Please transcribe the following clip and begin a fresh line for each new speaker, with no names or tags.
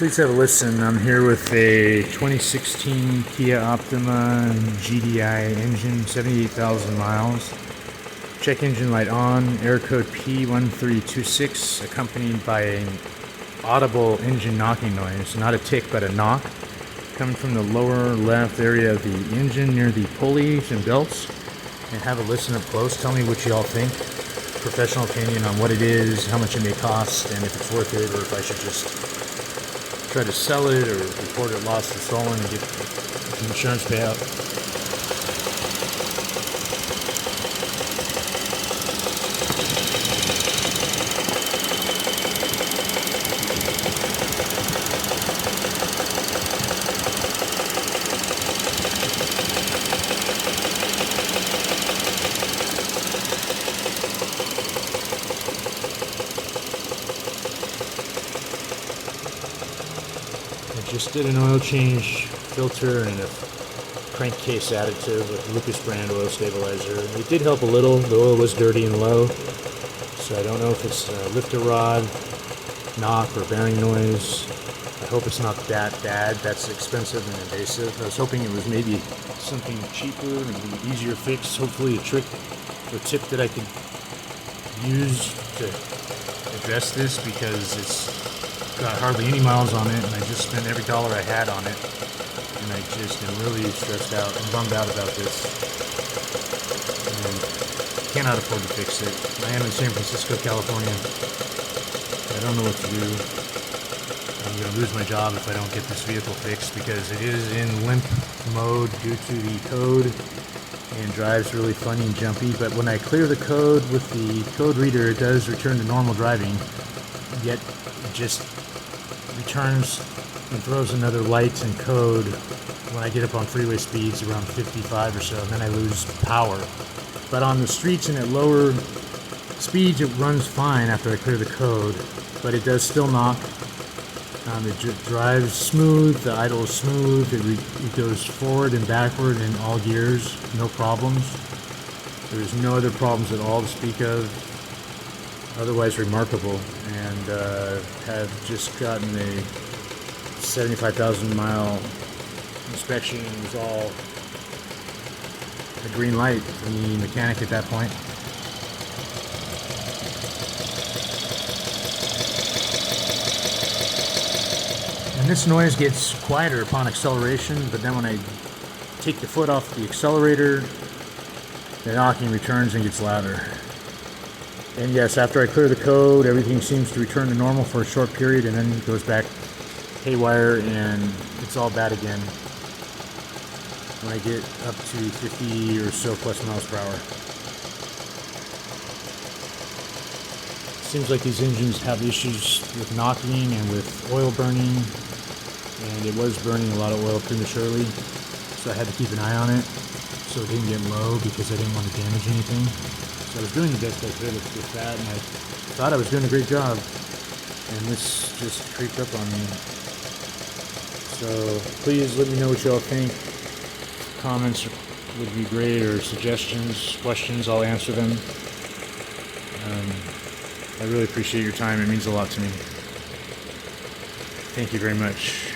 Please have a listen. I'm here with a 2016 Kia Optima GDI engine, 78,000 miles. Check engine light on, air code P1326, accompanied by an audible engine knocking noise. Not a tick, but a knock, coming from the lower left area of the engine near the pulleys and belts. And have a listen up close. Tell me what you all think. Professional opinion on what it is, how much it may cost, and if it's worth it, or if I should just try to sell it or report it lost or stolen and get an insurance payout. Just did an oil change, filter, and a crankcase additive with Lucas brand oil stabilizer. It did help a little. The oil was dirty and low, so I don't know if it's a lifter rod, knock, or bearing noise. I hope it's not that bad. That's expensive and invasive. I was hoping it was maybe something cheaper and easier fix. Hopefully a trick or tip that I could use to address this, because it's got hardly any miles on it, and I just spent every dollar I had on it, and I just am really stressed out and bummed out about this, and cannot afford to fix it. I am in San Francisco, California. I don't know what to do. I'm going to lose my job if I don't get this vehicle fixed, because it is in limp mode due to the code and drives really funny and jumpy. But when I clear the code with the code reader, it does return to normal driving, yet it just returns and throws another lights and code when I get up on freeway speeds around 55 or so, and then I lose power. But on the streets and at lower speeds it runs fine after I clear the code, but it does still knock. It drives smooth, the idle is smooth, it goes forward and backward in all gears, no problems. There's no other problems at all to speak of. Otherwise remarkable, and have just gotten a 75,000 mile inspection. It was all a green light from the mechanic at that point. And this noise gets quieter upon acceleration, but then when I take the foot off the accelerator, the knocking returns and gets louder. And yes, after I clear the code, everything seems to return to normal for a short period, and then it goes back haywire, and it's all bad again when I get up to 50 or so plus miles per hour. Seems like these engines have issues with knocking and with oil burning, and it was burning a lot of oil prematurely, so I had to keep an eye on it so it didn't get low, because I didn't want to damage anything. So I was doing the best I could with that, and I thought I was doing a great job, and this just creeped up on me. So please let me know what y'all think. Comments would be great, or suggestions, questions, I'll answer them. I really appreciate your time. It means a lot to me. Thank you very much.